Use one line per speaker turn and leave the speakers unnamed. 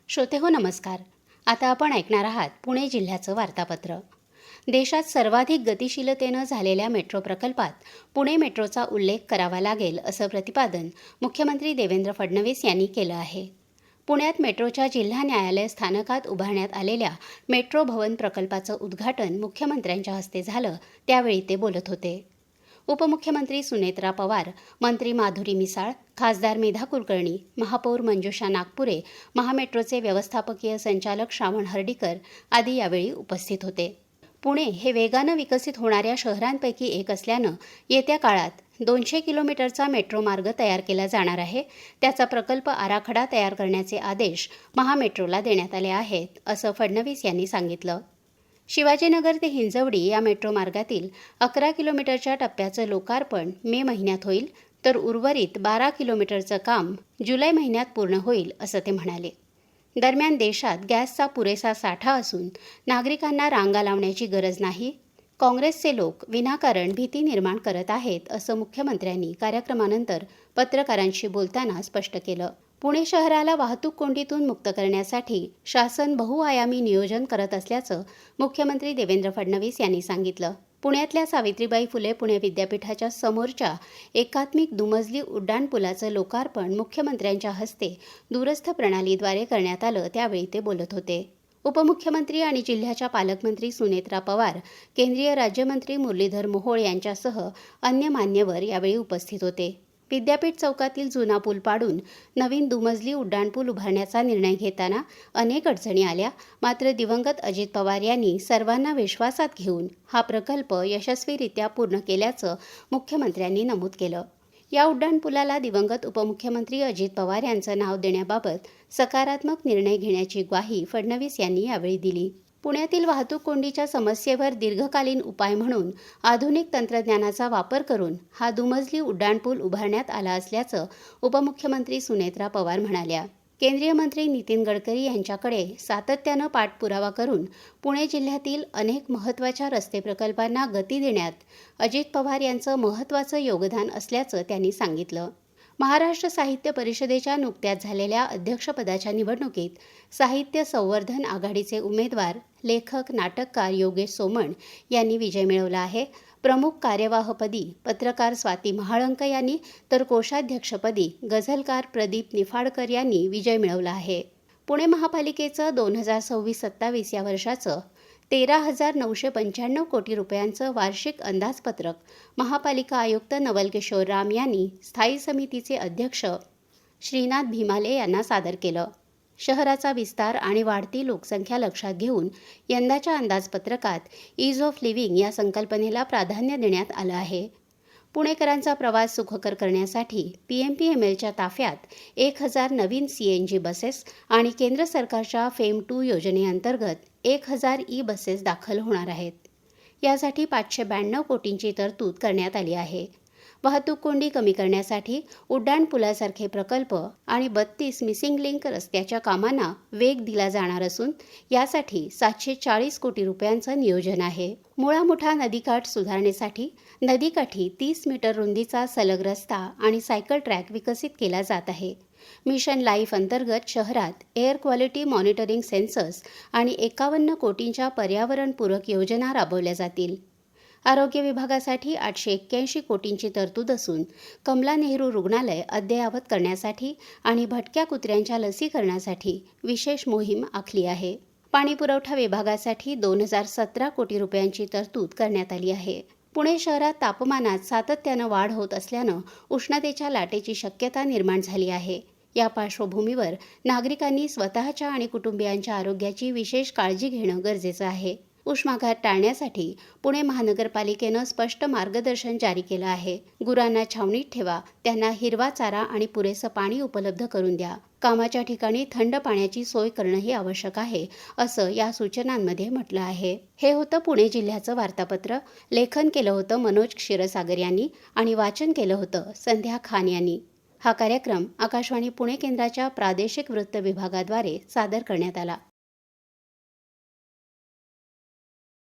श्रोतेहो नमस्कार. आता आपण ऐकणार आहात पुणे जिल्ह्याचं वार्तापत्र. देशात सर्वाधिक गतिशीलतेनं झालेल्या मेट्रो प्रकल्पात पुणे मेट्रोचा उल्लेख करावा लागेल असं प्रतिपादन मुख्यमंत्री देवेंद्र फडणवीस यांनी केलं आहे. पुण्यात मेट्रोच्या जिल्हा न्यायालय स्थानकात उभारण्यात आलेल्या मेट्रो भवन प्रकल्पाचं उद्घाटन मुख्यमंत्र्यांच्या हस्ते झालं, त्यावेळी ते बोलत होते. उपमुख्यमंत्री सुनेत्रा पवार, मंत्री माधुरी मिसाळ, खासदार मेधा कुलकर्णी, महापौर मंजुषा नागपुरे, महामेट्रोचे व्यवस्थापकीय संचालक श्रावण हर्डीकर आदी यावेळी उपस्थित होते. पुणे हे वेगानं विकसित होणाऱ्या शहरांपैकी एक असल्यानं येत्या काळात 200 किलोमीटरचा मेट्रो मार्ग तयार केला जाणार आहे. त्याचा प्रकल्प आराखडा तयार करण्याचे आदेश महामेट्रोला देण्यात आले आहेत, असं फडणवीस यांनी सांगितलं. शिवाजीनगर ते हिंजवडी या मेट्रो मार्गातील 11 किलोमीटरच्या टप्प्याचं लोकार्पण मे महिन्यात होईल, तर उर्वरित 12 किलोमीटरचं काम जुलै महिन्यात पूर्ण होईल, असं ते म्हणाले. दरम्यान देशात गॅसचा पुरेसा साठा असून नागरिकांना रांगा लावण्याची गरज नाही. काँग्रेसचे लोक विनाकारण भीती निर्माण करत आहेत, असं मुख्यमंत्र्यांनी कार्यक्रमानंतर पत्रकारांशी बोलताना स्पष्ट केलं. पुणे शहराला वाहतूक कोंडीतून मुक्त करण्यासाठी शासन बहुआयामी नियोजन करत असल्याचं मुख्यमंत्री देवेंद्र फडणवीस यांनी सांगितलं. पुण्यातल्या सावित्रीबाई फुले पुणे विद्यापीठाच्या समोरच्या एकात्मिक दुमजली उड्डाणपुलाचं लोकार्पण मुख्यमंत्र्यांच्या हस्ते दूरस्थ प्रणालीद्वारे करण्यात आलं, त्यावेळी ते बोलत होते. उपमुख्यमंत्री आणि जिल्ह्याच्या पालकमंत्री सुनेत्रा पवार, केंद्रीय राज्यमंत्री मुरलीधर मोहोळ यांच्यासह अन्य मान्यवर यावेळी उपस्थित होते. विद्यापीठ चौकातील जुना पूल पाडून नवीन दुमजली उड्डाणपूल उभारण्याचा निर्णय घेताना अनेक अडचणी आल्या, मात्र दिवंगत अजित पवार यांनी सर्वांना विश्वासात घेऊन हा प्रकल्प यशस्वीरित्या पूर्ण केल्याचं मुख्यमंत्र्यांनी नमूद केलं. या उड्डाणपुलाला दिवंगत उपमुख्यमंत्री अजित पवार यांचं नाव देण्याबाबत सकारात्मक निर्णय घेण्याची ग्वाही फडणवीस यांनी यावेळी दिली. पुण्यातील वाहतूक कोंडीच्या समस्येवर दीर्घकालीन उपाय म्हणून आधुनिक तंत्रज्ञानाचा वापर करून हा दुमजली उड्डाणपूल उभारण्यात आला असल्याचं उपमुख्यमंत्री सुनेत्रा पवार म्हणाल्या. केंद्रीय मंत्री नितीन गडकरी यांच्याकडे सातत्यानं पाठपुरावा करून पुणे जिल्ह्यातील अनेक महत्त्वाच्या रस्ते प्रकल्पांना गती देण्यात अजित पवार यांचं महत्त्वाचं योगदान असल्याचं त्यांनी सांगितलं. महाराष्ट्र साहित्य परिषदेच्या नुकत्याच झालेल्या अध्यक्षपदाच्या निवडणुकीत साहित्य संवर्धन आघाडीचे उमेदवार लेखक नाटककार योगेश सोमण यांनी विजय मिळवला आहे. प्रमुख कार्यवाहपदी पत्रकार स्वाती महाळंक यांनी तर कोषाध्यक्षपदी गझलकार प्रदीप निफाडकर यांनी विजय मिळवला आहे. पुणे महापालिकेचं 2026-27 या वर्षाचं 13,995 कोटी रुपयांचं वार्षिक अंदाजपत्रक महापालिका आयुक्त नवल किशोर राम यांनी स्थायी समितीचे अध्यक्ष श्रीनाथ भीमाले यांना सादर केलं. शहराचा विस्तार आणि वाढती लोकसंख्या लक्षात घेऊन यंदाच्या अंदाजपत्रकात ईज ऑफ लिव्हिंग या संकल्पनेला प्राधान्य देण्यात आलं आहे. पुणेकरांचा प्रवास सुखकर करण्यासाठी PMPMLच्या ताफ्यात 1,000 नवीन CNG बसेस आणि केंद्र सरकारच्या फेम 2 योजनेअंतर्गत 1,000 बसेस दाखल होणार आहेत. यासाठी 592 कोटींची तरतूद करण्यात आली आहे. वाहतूक कोंडी कमी करण्यासाठी उड्डाणपुलासारखे प्रकल्प आणि 32 मिसिंग लिंक रस्त्याच्या कामांना वेग दिला जाणार असून यासाठी 740 कोटी रुपयांचं नियोजन आहे. मुळामुठा नदीकाठ सुधारणेसाठी नदीकाठी 30 मीटर रुंदीचा सलग रस्ता आणि सायकल ट्रॅक विकसित केला जात आहे. मिशन लाईफ अंतर्गत शहरात एअर क्वालिटी मॉनिटरिंग सेन्सर्स आणि 51 कोटींच्या पर्यावरणपूरक योजना राबवल्या जातील. आरोग्य विभागासाठी 881 कोटींची तरतूद असून कमला नेहरू रुग्णालय अद्ययावत करण्यासाठी आणि भटक्या कुत्र्यांच्या लसीकरणासाठी विशेष मोहीम आखली आहे. पाणीपुरवठा विभागासाठी 2017 कोटी रुपयांची तरतूद करण्यात आली आहे. पुणे शहरात तापमानात सातत्यानं वाढ होत असल्यानं उष्णतेच्या लाटेची शक्यता निर्माण झाली आहे. या पार्श्वभूमीवर नागरिकांनी स्वतःच्या आणि कुटुंबियांच्या आरोग्याची विशेष काळजी घेणं गरजेचं आहे. उष्माघात टाळण्यासाठी पुणे महानगरपालिकेनं स्पष्ट मार्गदर्शन जारी केलं आहे. गुरांना छावणीत ठेवा, त्यांना हिरवा चारा आणि पुरेसं पाणी उपलब्ध करून द्या. कामाच्या ठिकाणी थंड पाण्याची सोय करणंही आवश्यक आहे, असं या सूचनांमध्ये म्हटलं आहे. हे होतं पुणे जिल्ह्याचं वार्तापत्र. लेखन केलं होतं मनोज क्षीरसागर यांनी आणि वाचन केलं होतं संध्या खान यांनी. हा कार्यक्रम आकाशवाणी पुणे केंद्राच्या प्रादेशिक वृत्त विभागाद्वारे सादर करण्यात आला.